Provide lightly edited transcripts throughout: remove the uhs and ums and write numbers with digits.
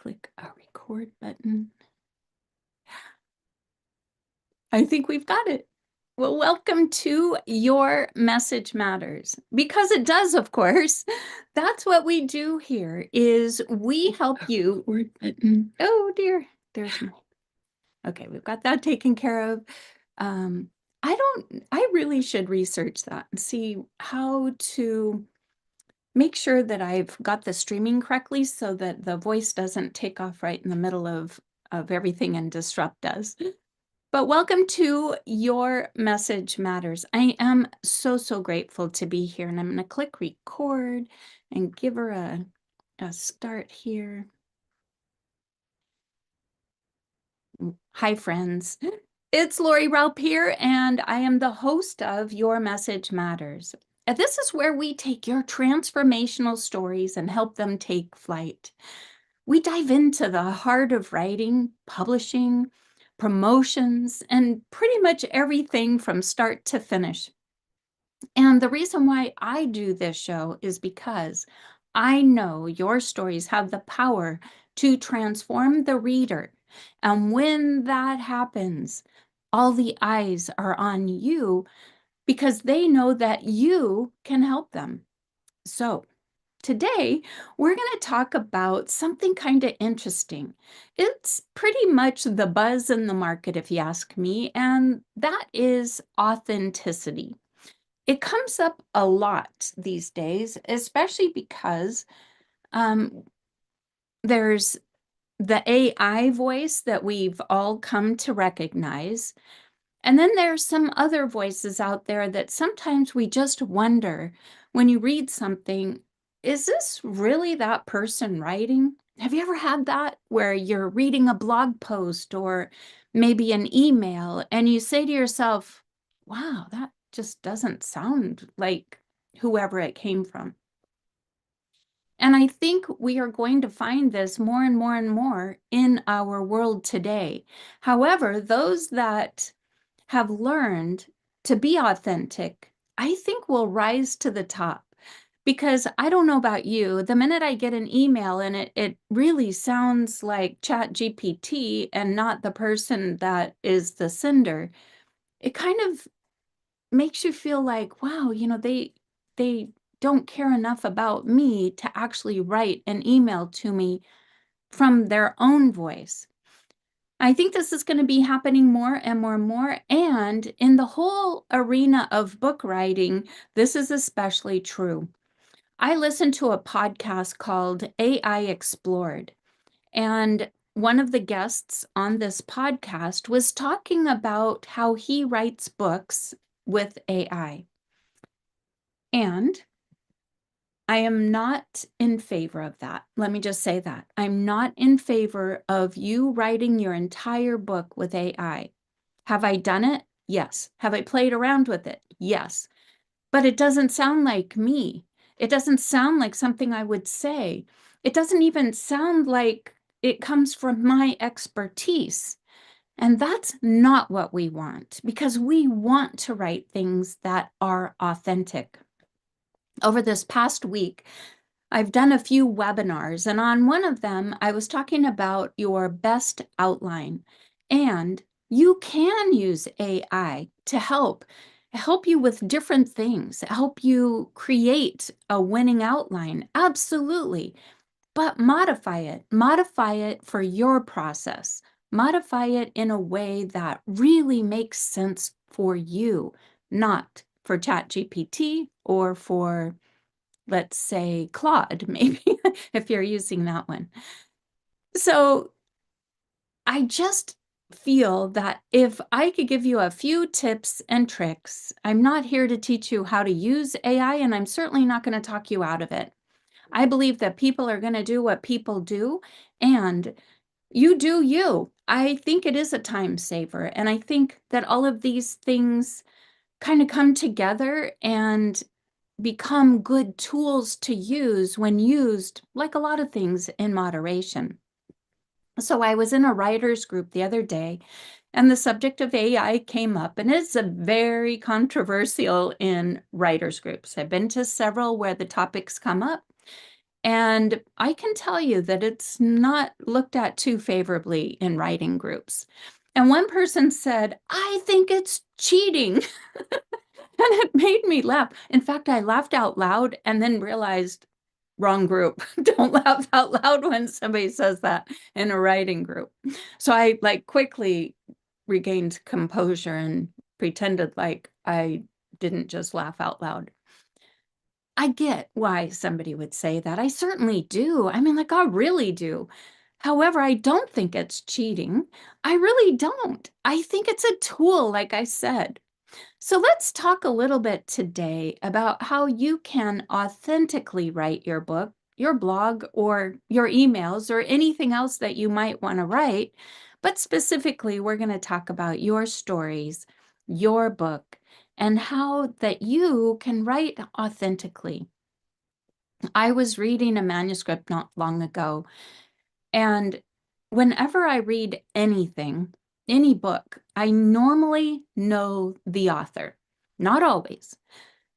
click a record button. I think we've got it. Well, welcome to Your Message Matters. Because it does, of course. That's what we do here is we help you. Record button. Oh dear. There's my. Okay, we've got that taken care of. I really should research that and see how to make sure that I've got the streaming correctly so that the voice doesn't take off right in the middle of everything and disrupt us. But welcome to Your Message Matters. I am so grateful to be here, and I'm going to click record and give her a start here. Hi, friends. It's Lori Raupe here, and I am the host of Your Message Matters. And this is where we take your transformational stories and help them take flight. We dive into the heart of writing, publishing, promotions, and pretty much everything from start to finish. And the reason why I do this show is because I know your stories have the power to transform the reader. And when that happens, all the eyes are on you because they know that you can help them. So today, we're going to talk about something kind of interesting. It's pretty much the buzz in the market, if you ask me, and that is authenticity. It comes up a lot these days, especially because there's the AI voice that we've all come to recognize. And then there's some other voices out there that sometimes we just wonder when you read something, is this really that person writing? Have you ever had that where you're reading a blog post or maybe an email and you say to yourself, wow, that just doesn't sound like whoever it came from? And I think we are going to find this more and more and more in our world today. However, those that have learned to be authentic, I think will rise to the top. Because I don't know about you, the minute I get an email and it really sounds like ChatGPT and not the person that is the sender, it kind of makes you feel like, wow, they don't care enough about me to actually write an email to me from their own voice. I think this is going to be happening more and more and more. And in the whole arena of book writing, this is especially true. I listened to a podcast called AI Explored, and one of the guests on this podcast was talking about how he writes books with AI. And I am not in favor of that. Let me just say that. I'm not in favor of you writing your entire book with AI. Have I done it? Yes. Have I played around with it? Yes. But it doesn't sound like me. It doesn't sound like something I would say. It doesn't even sound like it comes from my expertise. And that's not what we want, because we want to write things that are authentic. Over this past week, I've done a few webinars, and on one of them, I was talking about your best outline. And you can use AI to help you with different things, help you create a winning outline. Absolutely. But modify it for your process. Modify it in a way that really makes sense for you, not for ChatGPT or for, let's say, Claude, maybe, if you're using that one. So I just feel that if I could give you a few tips and tricks, I'm not here to teach you how to use AI, and I'm certainly not going to talk you out of it. I believe that people are going to do what people do, and you do you. I think it is a time saver, and I think that all of these things kind of come together and become good tools to use when used, like a lot of things, in moderation. So I was in a writers group the other day, and the subject of AI came up, and it's a very controversial in writers groups. I've been to several where the topics come up, And I can tell you that it's not looked at too favorably in writing groups. And one person said, I think it's cheating. And it made me laugh. In fact, I laughed out loud and then realized, wrong group. Don't laugh out loud when somebody says that in a writing group. So I like quickly regained composure and pretended like I didn't just laugh out loud. I get why somebody would say that. I certainly do. I mean, like, I really do. However, I don't think it's cheating. I really don't. I think it's a tool, like I said. So let's talk a little bit today about how you can authentically write your book, your blog, or your emails, or anything else that you might want to write. But specifically, we're going to talk about your stories, your book, and how that you can write authentically. I was reading a manuscript not long ago, and whenever I read anything, any book, I normally know the author. Not always,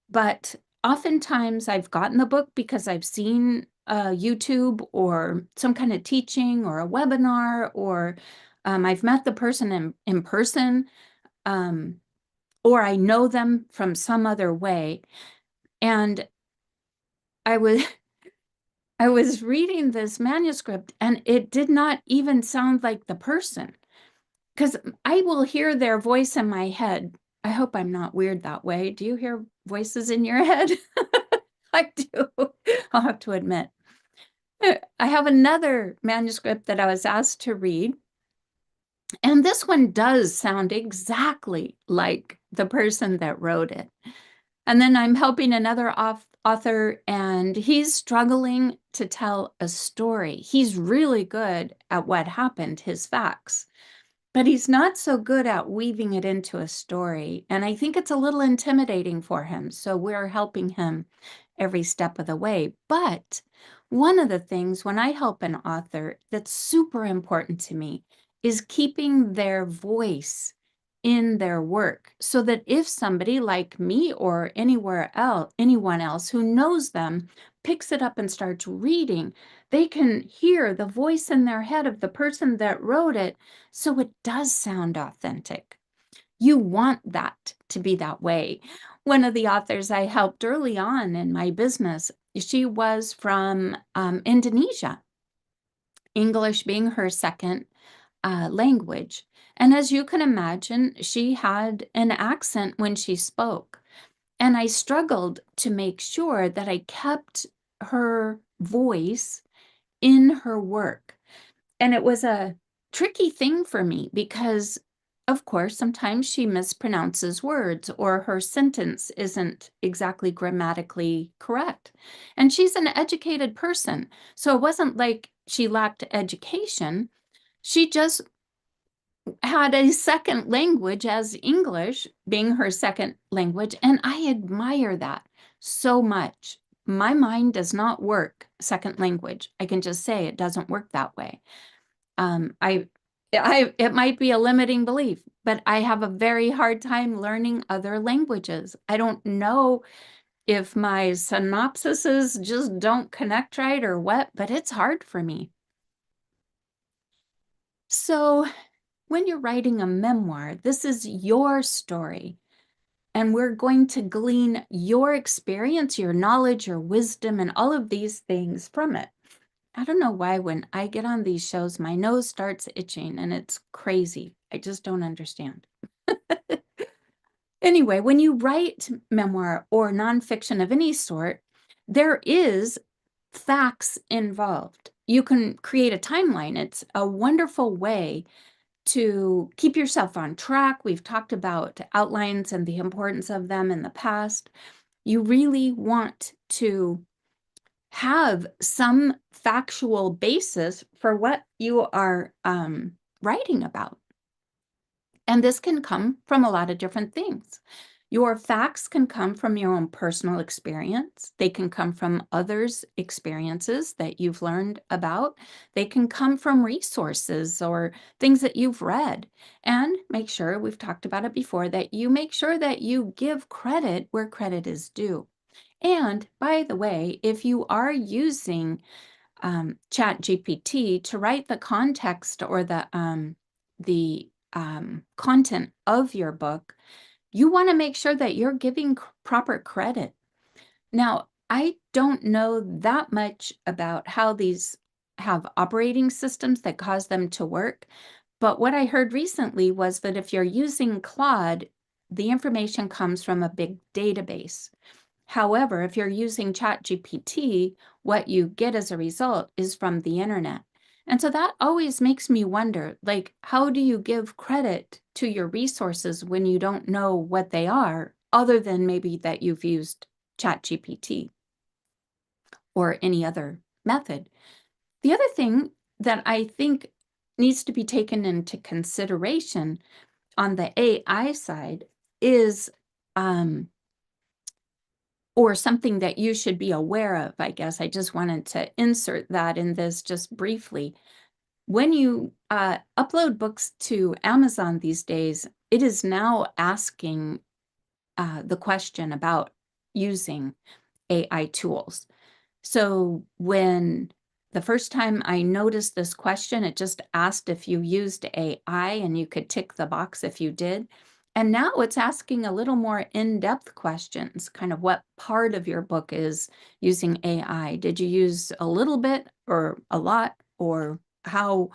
but oftentimes I've gotten the book because I've seen YouTube or some kind of teaching or a webinar, or I've met the person in person, um, or I know them from some other way. And I was I was reading this manuscript and it did not even sound like the person, because I will hear their voice in my head. I hope I'm not weird that way. Do you hear voices in your head? I do. I'll have to admit. I have another manuscript that I was asked to read, and this one does sound exactly like the person that wrote it. And then I'm helping another author, and he's struggling to tell a story. He's really good at what happened, his facts, but he's not so good at weaving it into a story. And I think it's a little intimidating for him. So we're helping him every step of the way. But one of the things when I help an author that's super important to me is keeping their voice in their work, so that if somebody like me or anyone else who knows them picks it up and starts reading, they can hear the voice in their head of the person that wrote it, so it does sound authentic. You want that to be that way. One of the authors I helped early on in my business, she was from Indonesia, English being her second language. And as you can imagine, she had an accent when she spoke. And I struggled to make sure that I kept her voice in her work. And it was a tricky thing for me because, of course, sometimes she mispronounces words or her sentence isn't exactly grammatically correct. And she's an educated person. So it wasn't like she lacked education. She just had a second language as English being her second language. And I admire that so much. My mind does not work second language. I can just say it doesn't work that way. It might be a limiting belief, but I have a very hard time learning other languages. I don't know if my synopsises just don't connect right or what, but it's hard for me. So when you're writing a memoir, this is your story, and we're going to glean your experience, your knowledge, your wisdom, and all of these things from it. I don't know why when I get on these shows, my nose starts itching and it's crazy. I just don't understand. Anyway, when you write memoir or nonfiction of any sort, there is facts involved. You can create a timeline. It's a wonderful way to keep yourself on track. We've talked about outlines and the importance of them in the past. You really want to have some factual basis for what you are writing about. And this can come from a lot of different things. Your facts can come from your own personal experience. They can come from others' experiences that you've learned about. They can come from resources or things that you've read. And make sure, we've talked about it before, that you make sure that you give credit where credit is due. And by the way, if you are using ChatGPT to write the context or the content of your book, you want to make sure that you're giving proper credit. Now, I don't know that much about how these have operating systems that cause them to work, but what I heard recently was that if you're using Claude, the information comes from a big database. However, if you're using ChatGPT, what you get as a result is from the internet. And so that always makes me wonder, like, how do you give credit to your resources when you don't know what they are, other than maybe that you've used ChatGPT or any other method? The other thing that I think needs to be taken into consideration on the AI side is or something that you should be aware of, I guess. I just wanted to insert that in this just briefly. When you upload books to Amazon these days, it is now asking the question about using AI tools. So when the first time I noticed this question, it just asked if you used AI and you could tick the box if you did. And now it's asking a little more in-depth questions, kind of what part of your book is using AI. Did you use a little bit or a lot, or how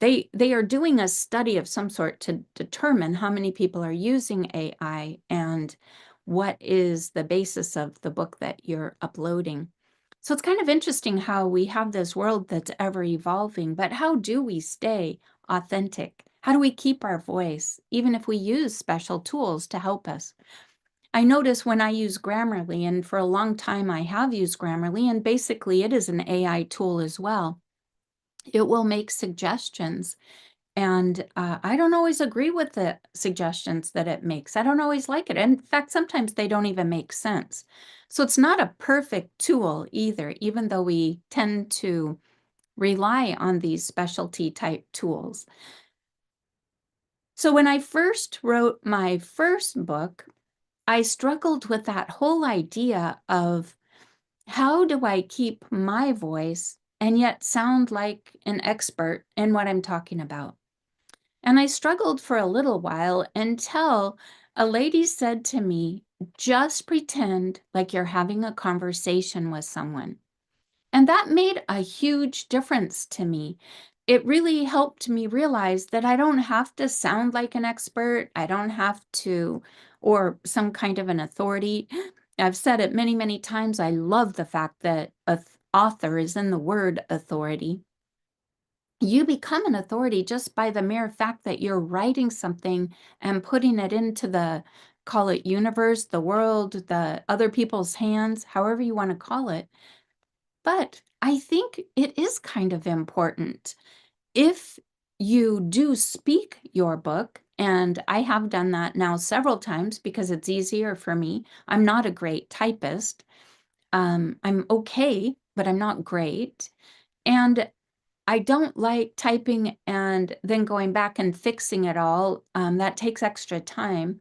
they are doing a study of some sort to determine how many people are using AI and what is the basis of the book that you're uploading. So it's kind of interesting how we have this world that's ever evolving, but how do we stay authentic? How do we keep our voice, even if we use special tools to help us? I notice when I use Grammarly, and for a long time I have used Grammarly, and basically it is an AI tool as well. It will make suggestions, and I don't always agree with the suggestions that it makes. I don't always like it. In fact, sometimes they don't even make sense. So it's not a perfect tool either, even though we tend to rely on these specialty type tools. So when I first wrote my first book, I struggled with that whole idea of how do I keep my voice and yet sound like an expert in what I'm talking about? And I struggled for a little while until a lady said to me, just pretend like you're having a conversation with someone. And that made a huge difference to me. It really helped me realize that I don't have to sound like an expert. I don't have to, or some kind of an authority. I've said it many, many times. I love the fact that author is in the word authority. You become an authority just by the mere fact that you're writing something and putting it into the, call it universe, the world, the other people's hands, however you want to call it. But I think it is kind of important if you do speak your book, and I have done that now several times because it's easier for me. I'm not a great typist. I'm okay, but I'm not great. And I don't like typing and then going back and fixing it all. That takes extra time.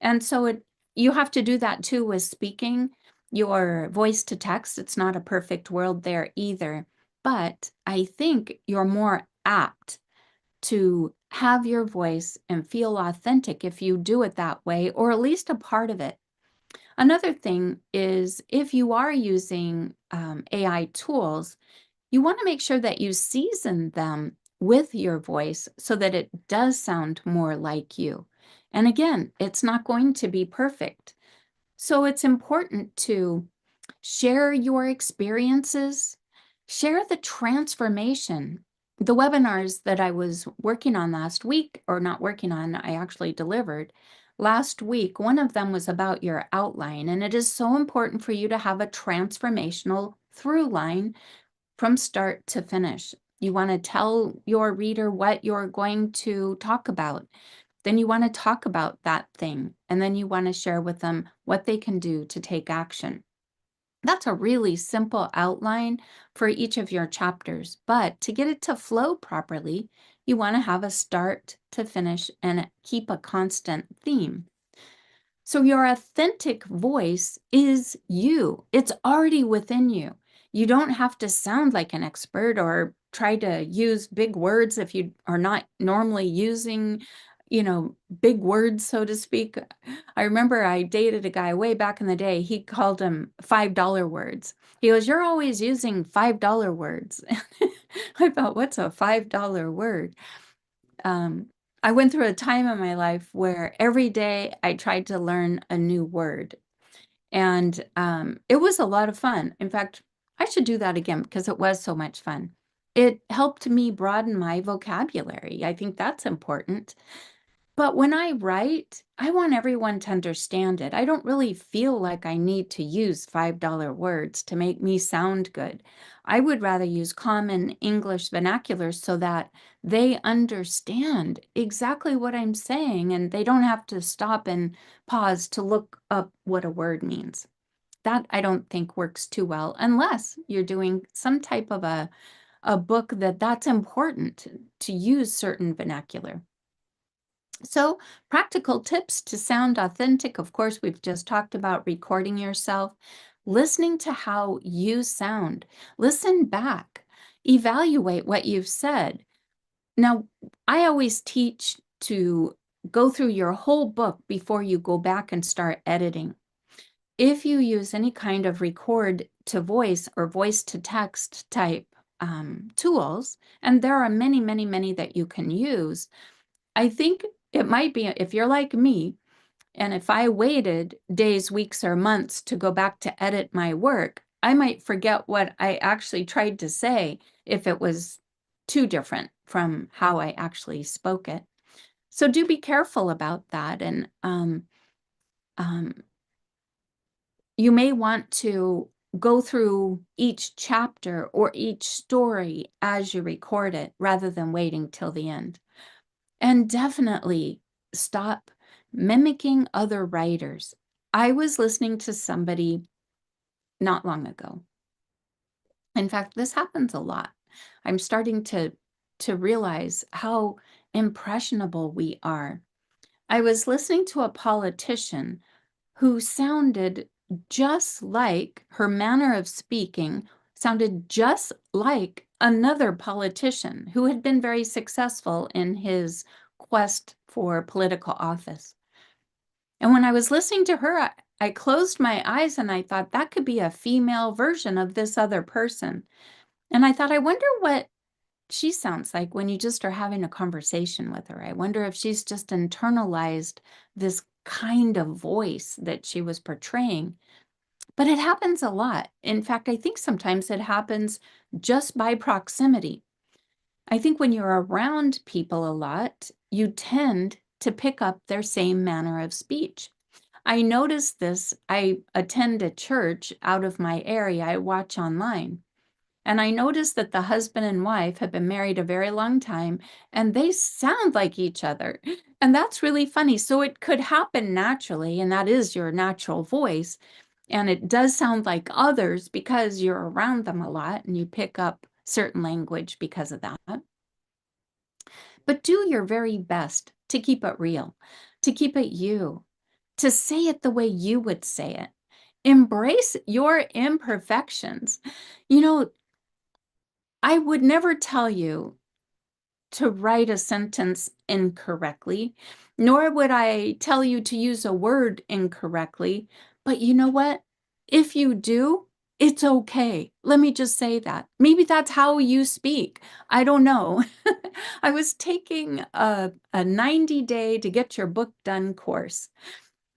And so you have to do that too with speaking. Your voice to text, it's not a perfect world there either. But I think you're more apt to have your voice and feel authentic if you do it that way, or at least a part of it. Another thing is if you are using AI tools, you want to make sure that you season them with your voice so that it does sound more like you. And again, it's not going to be perfect. So it's important to share your experiences, share the transformation. The webinars that I was working on last week, or not working on, I actually delivered last week, one of them was about your outline. And it is so important for you to have a transformational through line from start to finish. You want to tell your reader what you're going to talk about. Then you want to talk about that thing. And then you want to share with them what they can do to take action. That's a really simple outline for each of your chapters. But to get it to flow properly, you want to have a start to finish and keep a constant theme. So your authentic voice is you. It's already within you. You don't have to sound like an expert or try to use big words if you are not normally using, big words, so to speak. I remember I dated a guy way back in the day. He called them $5 words. He goes, "You're always using $5 words." I thought, what's a $5 word? Um, I went through a time in my life where every day I tried to learn a new word. And it was a lot of fun. In fact, I should do that again because it was so much fun. It helped me broaden my vocabulary. I think that's important. But when I write, I want everyone to understand it. I don't really feel like I need to use $5 words to make me sound good. I would rather use common English vernacular so that they understand exactly what I'm saying and they don't have to stop and pause to look up what a word means. That I don't think works too well unless you're doing some type of a book that's important to use certain vernacular. So, practical tips to sound authentic. Of course, we've just talked about recording yourself, listening to how you sound, listen back, evaluate what you've said. Now, I always teach to go through your whole book before you go back and start editing. If you use any kind of record to voice or voice to text type tools, and there are many, many, many that you can use, I think it might be if you're like me, and if I waited days, weeks, or months to go back to edit my work, I might forget what I actually tried to say if it was too different from how I actually spoke it. So do be careful about that. And um, you may want to go through each chapter or each story as you record it rather than waiting till the end. And definitely stop mimicking other writers. I was listening to somebody not long ago. In fact, this happens a lot. I'm starting to realize how impressionable we are. I was listening to a politician who sounded just like her manner of speaking sounded just like another politician who had been very successful in his quest for political office. And when I was listening to her, I closed my eyes and I thought that could be a female version of this other person. And I thought, I wonder what she sounds like when you just are having a conversation with her. I wonder if she's just internalized this kind of voice that she was portraying. But it happens a lot. In fact, I think sometimes it happens just by proximity. I think when you're around people a lot, you tend to pick up their same manner of speech. I noticed this. I attend a church out of my area. I watch online. And I noticed that the husband and wife have been married a very long time and they sound like each other. And that's really funny. So it could happen naturally, and that is your natural voice. And it does sound like others because you're around them a lot and you pick up certain language because of that. But do your very best to keep it real, to keep it you, to say it the way you would say it. Embrace your imperfections. You know, I would never tell you to write a sentence incorrectly, nor would I tell you to use a word incorrectly. But you know what? If you do, it's okay. Let me just say that. Maybe that's how you speak. I don't know. I was taking a 90-day to get your book done course.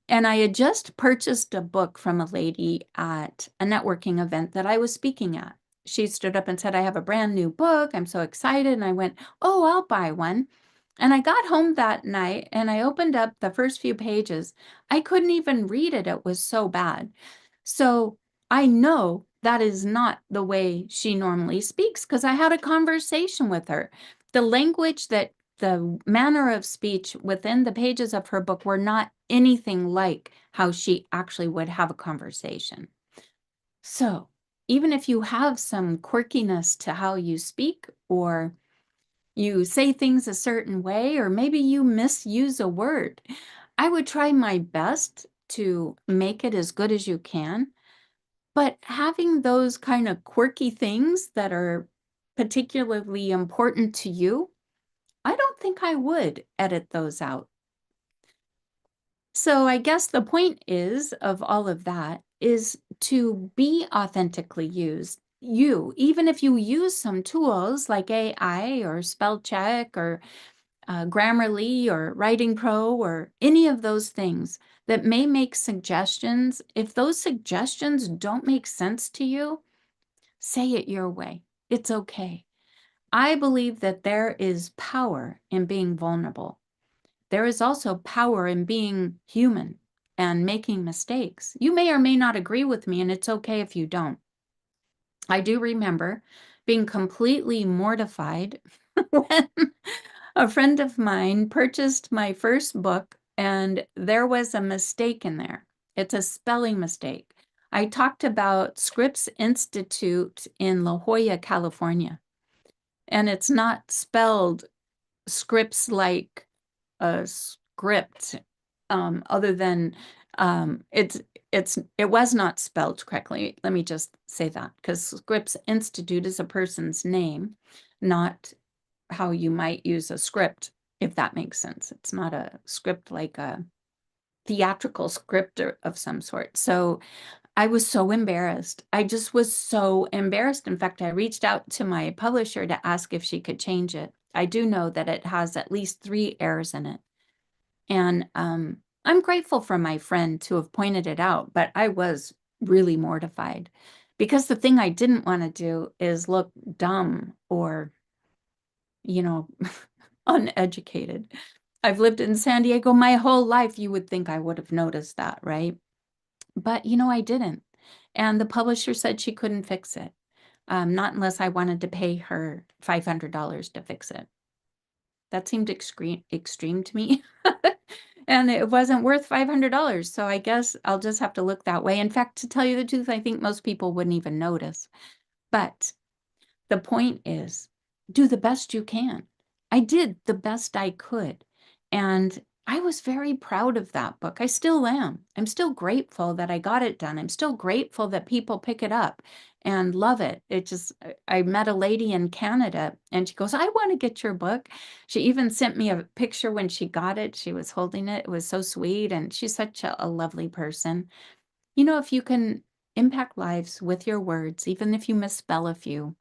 And I had just purchased a book from a lady at a networking event that I was speaking at. She stood up and said, "I have a brand new book. I'm so excited." And I went, "Oh, I'll buy one." And I got home that night and I opened up the first few pages. I couldn't even read it. It was so bad. So I know that is not the way she normally speaks because I had a conversation with her. The language that the manner of speech within the pages of her book were not anything like how she actually would have a conversation. So even if you have some quirkiness to how you speak, or you say things a certain way, or maybe you misuse a word, I would try my best to make it as good as you can. But having those kind of quirky things that are particularly important to you, I don't think I would edit those out. So I guess the point is of all of that is to be authentically you, even if you use some tools like AI or spell check or Grammarly or Writing Pro or any of those things that may make suggestions. If those suggestions don't make sense to you, say it your way. It's okay. I believe that there is power in being vulnerable. There is also power in being human and making mistakes. You may or may not agree with me, and it's okay if you don't. I do remember being completely mortified when a friend of mine purchased my first book and there was a mistake in there. It's a spelling mistake. I talked about Scripps Institute in La Jolla, California, and it's not spelled Scripps like a script, other than it was not spelled correctly. Let me just say that, because Scripps Institute is a person's name, not how you might use a script, if that makes sense. It's not a script like a theatrical script of some sort. So I was so embarrassed. I just was so embarrassed. In fact, I reached out to my publisher to ask if she could change it. I do know that it has at least 3 errors in it. And I'm grateful for my friend to have pointed it out, but I was really mortified because the thing I didn't want to do is look dumb or, you know, uneducated. I've lived in San Diego my whole life. You would think I would have noticed that, right? But, I didn't. And the publisher said she couldn't fix it, not unless I wanted to pay her $500 to fix it. That seemed extreme to me. And it wasn't worth $500. So I guess I'll just have to look that way. In fact, to tell you the truth, I think most people wouldn't even notice. But the point is, do the best you can. I did the best I could. And I was very proud of that book. I still am. I'm still grateful that I got it done. I'm still grateful that people pick it up and love it. I met a lady in Canada and she goes, I want to get your book. She even sent me a picture when she got it. She was holding it. It was so sweet. And she's such a lovely person. If you can impact lives with your words, even if you misspell a few,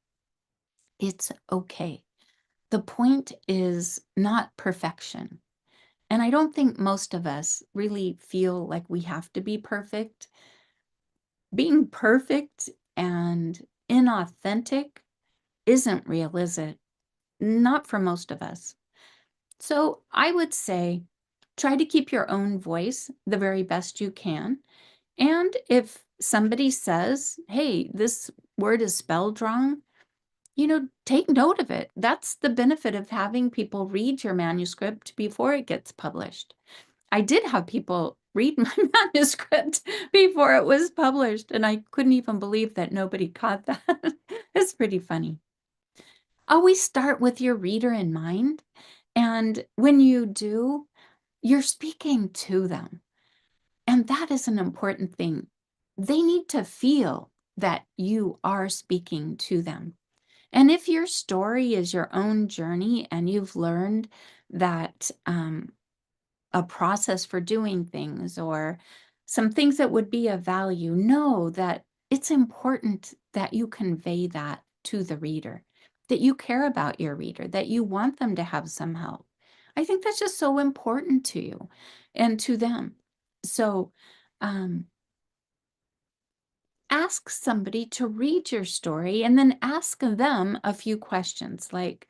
it's okay. The point is not perfection. And I don't think most of us really feel like we have to be perfect. Being perfect and inauthentic isn't real, is it? Not for most of us. So I would say try to keep your own voice the very best you can. And if somebody says, hey, this word is spelled wrong, take note of it. That's the benefit of having people read your manuscript before it gets published. I did have people read my manuscript before it was published, and I couldn't even believe that nobody caught that. It's pretty funny. Always start with your reader in mind, and when you do, you're speaking to them. And that is an important thing. They need to feel that you are speaking to them. And if your story is your own journey and you've learned that a process for doing things or some things that would be of value, know that it's important that you convey that to the reader, that you care about your reader, that you want them to have some help. I think that's just so important to you and to them. So, ask somebody to read your story and then ask them a few questions like,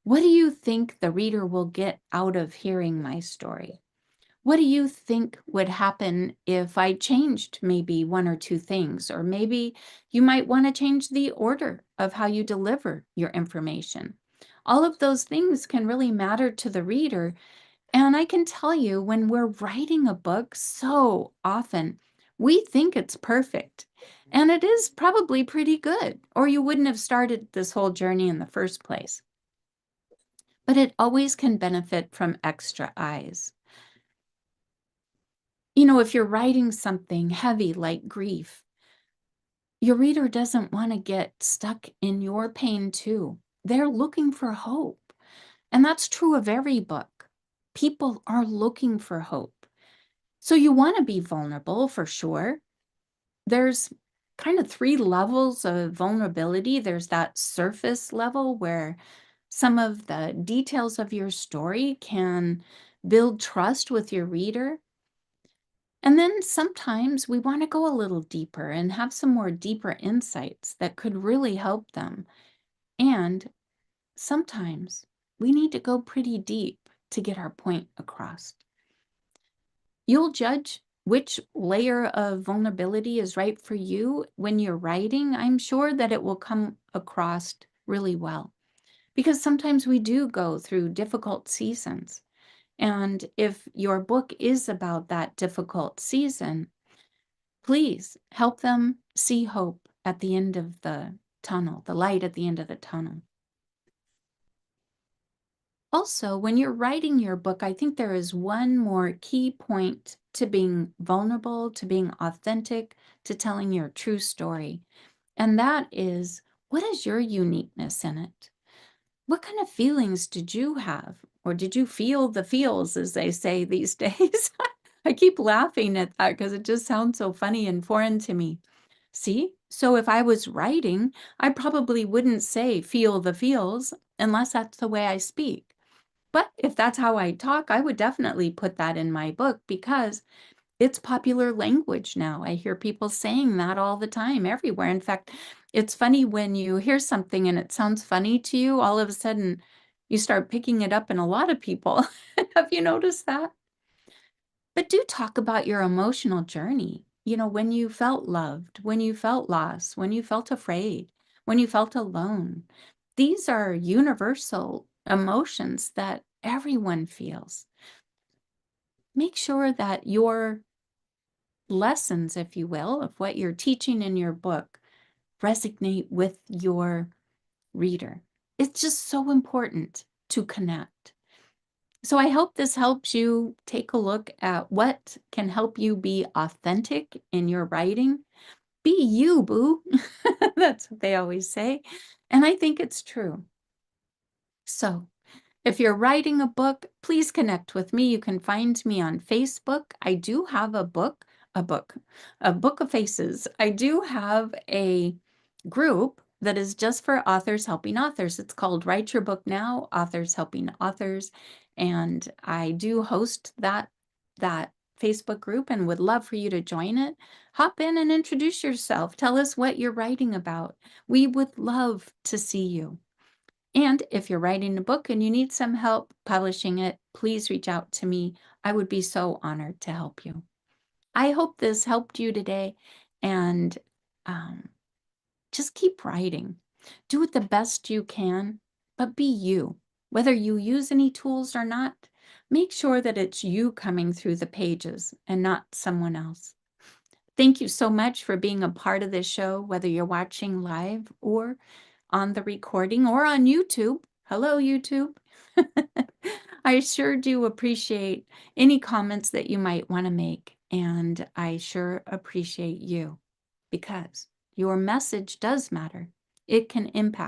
what do you think the reader will get out of hearing my story? What do you think would happen if I changed maybe 1 or 2 things? Or maybe you might want to change the order of how you deliver your information. All of those things can really matter to the reader. And I can tell you, when we're writing a book, so often we think it's perfect. And it is probably pretty good, or you wouldn't have started this whole journey in the first place. But it always can benefit from extra eyes. If you're writing something heavy like grief, your reader doesn't want to get stuck in your pain too. They're looking for hope. And that's true of every book. People are looking for hope. So you want to be vulnerable for sure. There's kind of three levels of vulnerability. There's that surface level where some of the details of your story can build trust with your reader. And then sometimes we want to go a little deeper and have some more deeper insights that could really help them. And sometimes we need to go pretty deep to get our point across. You'll judge which layer of vulnerability is right for you when you're writing. I'm sure that it will come across really well because sometimes we do go through difficult seasons. And if your book is about that difficult season, please help them see hope at the end of the tunnel, the light at the end of the tunnel. Also, when you're writing your book, I think there is one more key point to being vulnerable, to being authentic, to telling your true story. And that is, what is your uniqueness in it? What kind of feelings did you have? Or did you feel the feels, as they say these days? I keep laughing at that because it just sounds so funny and foreign to me. See? So if I was writing, I probably wouldn't say feel the feels unless that's the way I speak. But if that's how I talk, I would definitely put that in my book because it's popular language now. I hear people saying that all the time, everywhere. In fact, it's funny when you hear something and it sounds funny to you, all of a sudden you start picking it up in a lot of people. Have you noticed that? But do talk about your emotional journey. When you felt loved, when you felt lost, when you felt afraid, when you felt alone. These are universal emotions that everyone feels. Make sure that your lessons, if you will, of what you're teaching in your book resonate with your reader. It's just so important to connect. So I hope this helps you take a look at what can help you be authentic in your writing. Be you, boo. That's what they always say. And I think it's true. So if you're writing a book, please connect with me. You can find me on Facebook. I do have a book, a book of faces. I do have a group that is just for authors helping authors. It's called Write Your Book Now, Authors Helping Authors. And I do host that Facebook group and would love for you to join it. Hop in and introduce yourself. Tell us what you're writing about. We would love to see you. And if you're writing a book and you need some help publishing it, please reach out to me. I would be so honored to help you. I hope this helped you today, and just keep writing. Do it the best you can, but be you. Whether you use any tools or not, make sure that it's you coming through the pages and not someone else. Thank you so much for being a part of this show, whether you're watching live or on the recording or on YouTube. Hello, YouTube. I sure do appreciate any comments that you might want to make, and I sure appreciate you because your message does matter. It can impact